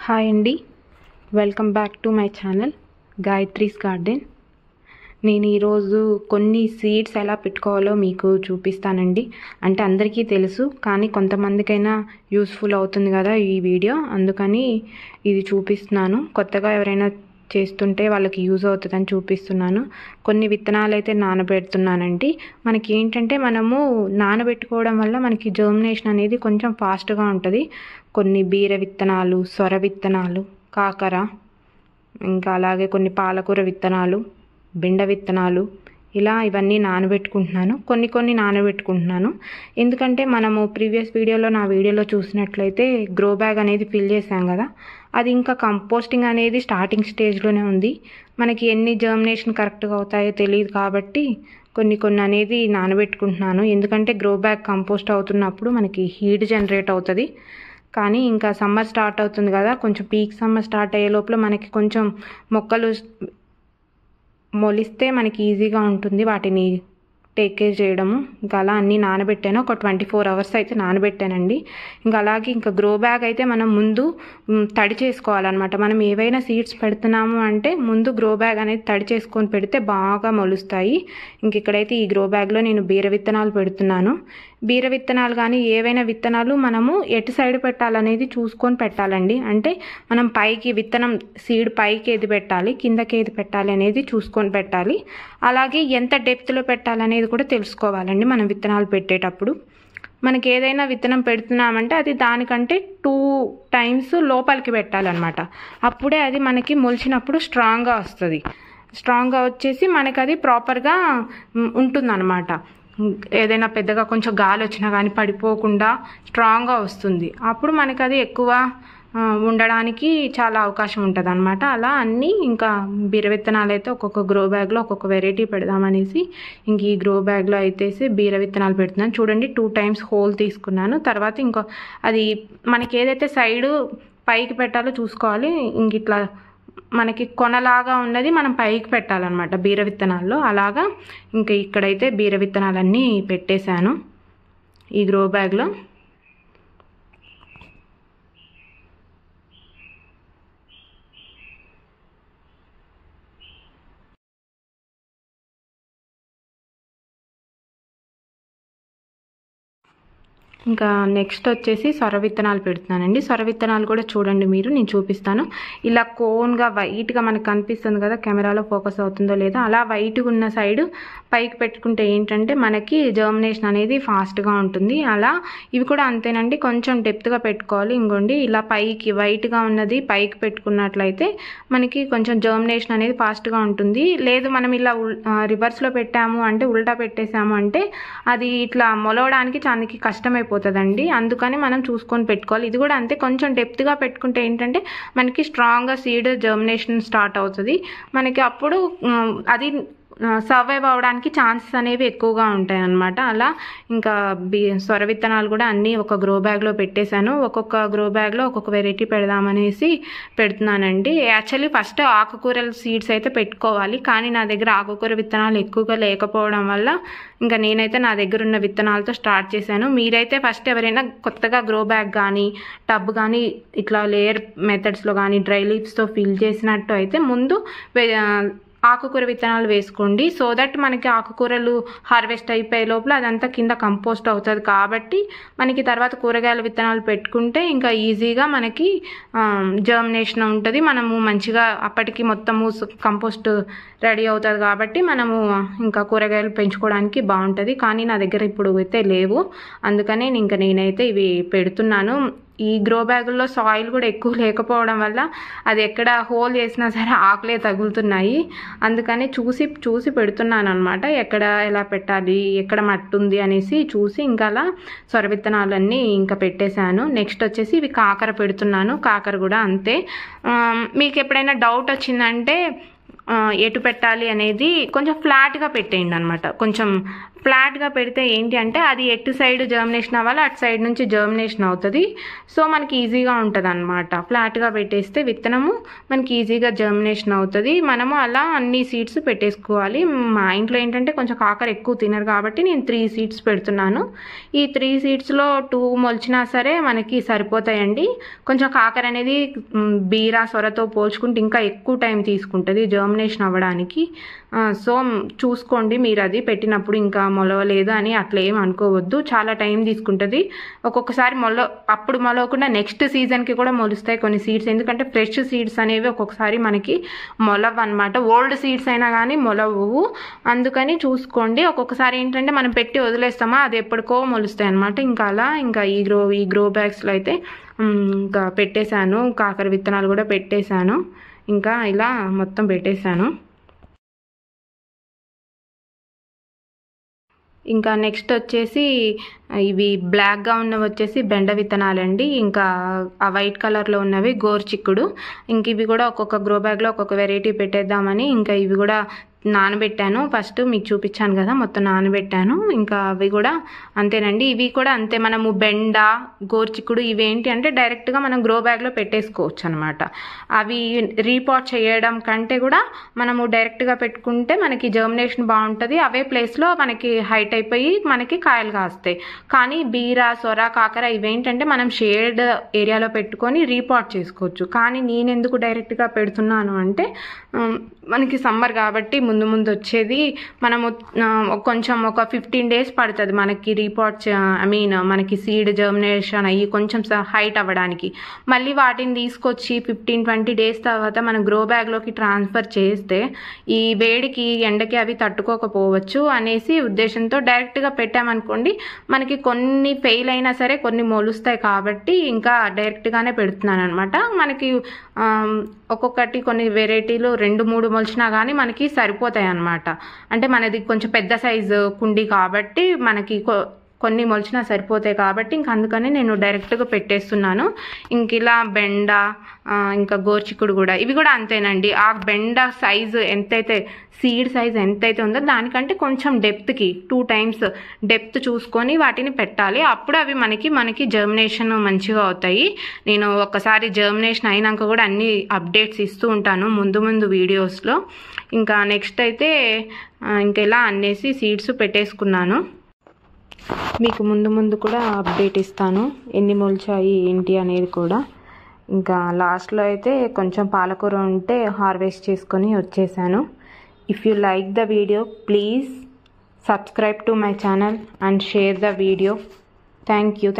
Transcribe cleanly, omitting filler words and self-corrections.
Hi అండి, welcome back to my channel Gayatri's garden. నేను ఈరోజు కొన్ని సీడ్స్ ఎలా పెట్టుకోవాలో మీకు చూపిస్తానండి. అంటే అందరికీ తెలుసు, కానీ కొంతమందికైనా యూస్ఫుల్ అవుతుంది కదా ఈ వీడియో, అందుకని ఇది చూపిస్తున్నాను. కొత్తగా ఎవరైనా చేస్తుంటే వాళ్ళకి యూజ్ అవుతుందని చూపిస్తున్నాను. కొన్ని విత్తనాలు అయితే నానబెడుతున్నానండి. మనకి ఏంటంటే మనము నానబెట్టుకోవడం వల్ల మనకి జర్మినేషన్ అనేది కొంచెం ఫాస్ట్గా ఉంటుంది. కొన్ని బీర విత్తనాలు, సొర విత్తనాలు, కాకర, ఇంకా అలాగే కొన్ని పాలకూర విత్తనాలు, బెండ విత్తనాలు, ఇలా ఇవన్నీ నానబెట్టుకుంటున్నాను. కొన్ని నానబెట్టుకుంటున్నాను ఎందుకంటే మనము ప్రీవియస్ వీడియోలో నా వీడియోలో చూసినట్లయితే గ్రో బ్యాగ్ అనేది ఫిల్ చేసాం కదా, అది ఇంకా కంపోస్టింగ్ అనేది స్టార్టింగ్ స్టేజ్లోనే ఉంది. మనకి ఎన్ని జర్మినేషన్ కరెక్ట్గా అవుతాయో తెలియదు కాబట్టి కొన్ని అనేది నానబెట్టుకుంటున్నాను. ఎందుకంటే గ్రో బ్యాగ్ కంపోస్ట్ అవుతున్నప్పుడు మనకి హీట్ జనరేట్ అవుతుంది. కానీ ఇంకా సమ్మర్ స్టార్ట్ అవుతుంది కదా, కొంచెం పీక్ సమ్మర్ స్టార్ట్ అయ్యే లోపల మనకి కొంచెం మొక్కలు మొలిస్తే మనకి ఈజీగా ఉంటుంది వాటిని టేక్ కేర్ చేయడము. ఇంకా అలా అన్నీ నానబెట్టాను. ఒక 24 hours అయితే నానబెట్టానండి. ఇంకా అలాగే ఇంకా గ్రో బ్యాగ్ అయితే మనం ముందు తడి చేసుకోవాలన్నమాట. మనం ఏవైనా సీడ్స్ పెడుతున్నాము అంటే ముందు గ్రో బ్యాగ్ అనేది తడి చేసుకొని పెడితే బాగా మొలుస్తాయి. ఇంక ఇక్కడైతే ఈ గ్రో బ్యాగ్లో నేను బీర విత్తనాలు పెడుతున్నాను. బీర విత్తనాలు కానీ ఏవైనా విత్తనాలు మనము ఎటు సైడ్ పెట్టాలనేది చూసుకొని పెట్టాలండి. అంటే మనం పైకి విత్తనం సీడ్ పైకి ఏది పెట్టాలి, కిందకి ఏది పెట్టాలి అనేది చూసుకొని పెట్టాలి. అలాగే ఎంత డెప్త్లో పెట్టాలనేది కూడా తెలుసుకోవాలండి మనం విత్తనాలు పెట్టేటప్పుడు. మనకి ఏదైనా విత్తనం పెడుతున్నామంటే అది దానికంటే 2 times లోపలికి పెట్టాలన్నమాట. అప్పుడే అది మనకి మొలిచినప్పుడు స్ట్రాంగ్గా వస్తుంది. స్ట్రాంగ్గా వచ్చేసి మనకి అది ప్రాపర్గా ఉంటుందన్నమాట. ఏదైనా పెద్దగా కొంచెం గాలి వచ్చినా కానీ పడిపోకుండా స్ట్రాంగ్గా వస్తుంది. అప్పుడు మనకి అది ఎక్కువ ఉండడానికి చాలా అవకాశం ఉంటుంది అనమాట. అలా అన్నీ ఇంకా బీర విత్తనాలు అయితే ఒక్కొక్క గ్రో బ్యాగ్లో ఒక్కొక్క వెరైటీ పెడదామనేసి ఇంక ఈ గ్రో బ్యాగ్లో అయితే బీర విత్తనాలు పెడుతున్నాను. చూడండి 2 times హోల్ తీసుకున్నాను. తర్వాత ఇంకో అది మనకి ఏదైతే సైడు పైకి పెట్టాలో చూసుకోవాలి. ఇంక ఇట్లా మనకి కొనలాగా ఉన్నది మనం పైకి పెట్టాలన్నమాట బీర విత్తనాల్లో. అలాగా ఇంకా ఇక్కడైతే బీర విత్తనాలన్నీ పెట్టేశాను ఈ గ్రో బ్యాగ్లో. ఇంకా నెక్స్ట్ వచ్చేసి సొర విత్తనాలు పెడుతున్నానండి. సొర విత్తనాలు కూడా చూడండి మీరు, నేను చూపిస్తాను. ఇలా కోన్గా వైట్గా మనకు కనిపిస్తుంది కదా, కెమెరాలో ఫోకస్ అవుతుందో లేదో, అలా వైట్గా ఉన్న సైడ్ పైకి పెట్టుకుంటే ఏంటంటే మనకి జర్మినేషన్ అనేది ఫాస్ట్గా ఉంటుంది. అలా ఇవి కూడా అంతేనండి, కొంచెం డెప్త్గా పెట్టుకోవాలి. ఇంకోండి ఇలా పైకి వైట్గా ఉన్నది పైకి పెట్టుకున్నట్లయితే మనకి కొంచెం జర్మినేషన్ అనేది ఫాస్ట్గా ఉంటుంది. లేదు మనం ఇలా రివర్స్లో పెట్టాము అంటే, ఉల్టా పెట్టేసాము అంటే అది ఇట్లా మొలవడానికి చాలా కష్టమైపోతుంది అండి. అందుకని మనం చూసుకొని పెట్టుకోవాలి. ఇది కూడా అంతే, కొంచెం డెప్త్గా పెట్టుకుంటే ఏంటంటే మనకి స్ట్రాంగ్గా సీడ్ జర్మినేషన్ స్టార్ట్ అవుతుంది. మనకి అప్పుడు అది సర్వైవ్ అవ్వడానికి ఛాన్సెస్ అనేవి ఎక్కువగా ఉంటాయి అన్నమాట. అలా ఇంకా సొర విత్తనాలు కూడా అన్నీ ఒక గ్రో బ్యాగ్లో పెట్టేశాను. ఒక్కొక్క గ్రో బ్యాగ్లో ఒక్కొక్క వెరైటీ పెడదామనేసి పెడుతున్నానండి. యాక్చువల్లీ ఫస్ట్ ఆకుకూరల సీడ్స్ అయితే పెట్టుకోవాలి, కానీ నా దగ్గర ఆకుకూర విత్తనాలు ఎక్కువగా లేకపోవడం వల్ల ఇంకా నేనైతే నా దగ్గర ఉన్న విత్తనాలతో స్టార్ట్ చేశాను. మీరైతే ఫస్ట్ ఎవరైనా కొత్తగా గ్రో బ్యాగ్ కానీ టబ్ కానీ ఇట్లా లేయర్ మెథడ్స్లో కానీ డ్రై లీవ్స్తో ఫిల్ చేసినట్టు అయితే ముందు ఆకుకూర విత్తనాలు వేసుకోండి. సో దట్ మనకి ఆకుకూరలు హార్వెస్ట్ అయిపోయే లోపల అదంతా కింద కంపోస్ట్ అవుతుంది. కాబట్టి మనకి తర్వాత కూరగాయల విత్తనాలు పెట్టుకుంటే ఇంకా ఈజీగా మనకి జర్మినేషన్ ఉంటుంది. మనము మంచిగా అప్పటికి మొత్తము కంపోస్ట్ రెడీ అవుతుంది కాబట్టి మనము ఇంకా కూరగాయలు పెంచుకోవడానికి బాగుంటుంది. కానీ నా దగ్గర ఇప్పుడు అయితే లేవు, అందుకనే ఇంకా నేనైతే ఇవి పెడుతున్నాను. ఈ గ్రో బ్యాగుల్లో సాయిల్ కూడా ఎక్కువ లేకపోవడం వల్ల అది ఎక్కడ హోల్ చేసినా సరే ఆకులే తగులుతున్నాయి. అందుకని చూసి పెడుతున్నాను అనమాట. ఎక్కడ ఎలా పెట్టాలి, ఎక్కడ మట్టి ఉంది అనేసి చూసి ఇంకా అలా సొర విత్తనాలన్నీ ఇంకా పెట్టేశాను. నెక్స్ట్ వచ్చేసి ఇవి కాకర పెడుతున్నాను. కాకర కూడా అంతే. మీకు ఎప్పుడైనా డౌట్ వచ్చిందంటే ఎటు పెట్టాలి అనేది కొంచెం ఫ్లాట్గా పెట్టేయండి అనమాట. కొంచెం ఫ్లాట్గా పెడితే ఏంటి అంటే అది ఎటు సైడ్ జర్మినేషన్ అవ్వాలి అటు సైడ్ నుంచి జర్మినేషన్ అవుతుంది. సో మనకి ఈజీగా ఉంటుంది అనమాట. ఫ్లాట్గా పెట్టేస్తే విత్తనము మనకి ఈజీగా జర్మినేషన్ అవుతుంది. మనము అలా అన్ని సీడ్స్ పెట్టేసుకోవాలి. మా ఇంట్లో ఏంటంటే కొంచెం కాకర ఎక్కువ తినరు కాబట్టి నేను 3 సీడ్స్ పెడుతున్నాను. ఈ 3 సీడ్స్లో 2 మొలిచినా సరే మనకి సరిపోతాయండి. కొంచెం కాకర అనేది బీరా సొరతో పోల్చుకుంటే ఇంకా ఎక్కువ టైం తీసుకుంటుంది జర్మినేషన్ అవ్వడానికి. సో చూసుకోండి మీరు అది పెట్టినప్పుడు ఇంకా మొలవలేదు అని అట్లా ఏం అనుకోవద్దు. చాలా టైం తీసుకుంటుంది. ఒక్కొక్కసారి అప్పుడు మొలవకుండా నెక్స్ట్ సీజన్కి కూడా మొలుస్తాయి కొన్ని సీడ్స్. ఎందుకంటే ఫ్రెష్ సీడ్స్ అనేవి ఒక్కొక్కసారి మనకి మొలవు అనమాట. ఓల్డ్ సీడ్స్ అయినా కానీ మొలవు. అందుకని చూసుకోండి. ఒక్కొక్కసారి ఏంటంటే మనం పెట్టి వదిలేస్తామా అది ఎప్పటికో మొలుస్తాయి అనమాట. ఇంకా అలా ఇంకా ఈ గ్రో బ్యాగ్స్లో అయితే ఇంకా పెట్టేశాను. కాకర విత్తనాలు కూడా పెట్టేశాను. ఇంకా ఇలా మొత్తం పెట్టేశాను. ఇంకా నెక్స్ట్ వచ్చేసి ఇవి బ్లాక్గా ఉన్నవి వచ్చేసి బెండ విత్తనాలండి. ఇంకా ఆ వైట్ కలర్లో ఉన్నవి గోరుచిక్కుడు. ఇంక ఇవి కూడా ఒక్కొక్క గ్రో బ్యాగ్లో ఒక్కొక్క వెరైటీ పెట్టేద్దామని ఇంకా ఇవి కూడా నానబెట్టాను. ఫస్ట్ మీకు చూపించాను కదా మొత్తం నానబెట్టాను. ఇంకా అవి కూడా అంతేనండి. ఇవి కూడా అంతే. మనము బెండ గోరుచిక్కుడు ఇవేంటి అంటే డైరెక్ట్గా మనం గ్రో బ్యాగ్లో పెట్టేసుకోవచ్చు అనమాట. అవి రీపాట్ చేయడం కంటే కూడా మనము డైరెక్ట్గా పెట్టుకుంటే మనకి జర్మినేషన్ బాగుంటుంది. అవే ప్లేస్లో మనకి హైట్ అయిపోయి మనకి కాయలు కాస్తాయి. కానీ బీరా సొర కాకర ఇవేంటంటే మనం షేడ్ ఏరియాలో పెట్టుకొని రీపాట్ చేసుకోవచ్చు. కానీ నేను ఎందుకు డైరెక్ట్గా పెడుతున్నాను అంటే మనకి సమ్మర్ కాబట్టి ముందు వచ్చేది మనము కొంచెం ఒక 15 days పడుతుంది మనకి రీపాట్ మనకి సీడ్ జర్మినేషన్ అయ్యి కొంచెం హైట్ అవ్వడానికి. మళ్ళీ వాటిని తీసుకొచ్చి 15-20 days తర్వాత మనం గ్రో బ్యాగ్లోకి ట్రాన్స్ఫర్ చేస్తే ఈ వేడికి ఎండకి అవి తట్టుకోకపోవచ్చు అనేసి ఉద్దేశంతో డైరెక్ట్గా పెట్టామనుకోండి మనకి కొన్ని ఫెయిల్ అయినా సరే కొన్ని మొలుస్తాయి కాబట్టి ఇంకా డైరెక్ట్గానే పెడుతున్నాను అనమాట. మనకి ఒక్కొక్కటి కొన్ని వెరైటీలు 2-3 మొలిచినా కానీ మనకి సరిపోతాయి అన్నమాట. అంటే మనది కొంచెం పెద్ద సైజు కుండి కాబట్టి మనకి కొన్ని మొలిచినా సరిపోతాయి కాబట్టి ఇంక అందుకని నేను డైరెక్ట్గా పెట్టేస్తున్నాను. ఇంక ఇలా బెండ ఇంకా గోరుచిక్కుడు కూడా ఇవి కూడా అంతేనండి. ఆ బెండ సైజు ఎంతైతే సీడ్ సైజ్ ఎంతైతే ఉందో దానికంటే కొంచెం డెప్త్కి 2 times డెప్త్ చూసుకొని వాటిని పెట్టాలి. అప్పుడు అవి మనకి జర్మినేషన్ మంచిగా అవుతాయి. నేను ఒకసారి జర్మినేషన్ అయినాక కూడా అన్ని అప్డేట్స్ ఇస్తూ ఉంటాను ముందు వీడియోస్లో. ఇంకా నెక్స్ట్ అయితే ఇంకా ఇలా అన్నేసి సీడ్స్ పెట్టేసుకున్నాను. మీకు ముందు కూడా అప్డేట్ ఇస్తాను ఎన్ని మొలిచాయి ఏంటి అనేది కూడా. ఇంకా లాస్ట్లో అయితే కొంచెం పాలకూర ఉంటే హార్వెస్ట్ చేసుకొని వచ్చేసాను. If you like the video, please subscribe to my channel and share the video. Thank you.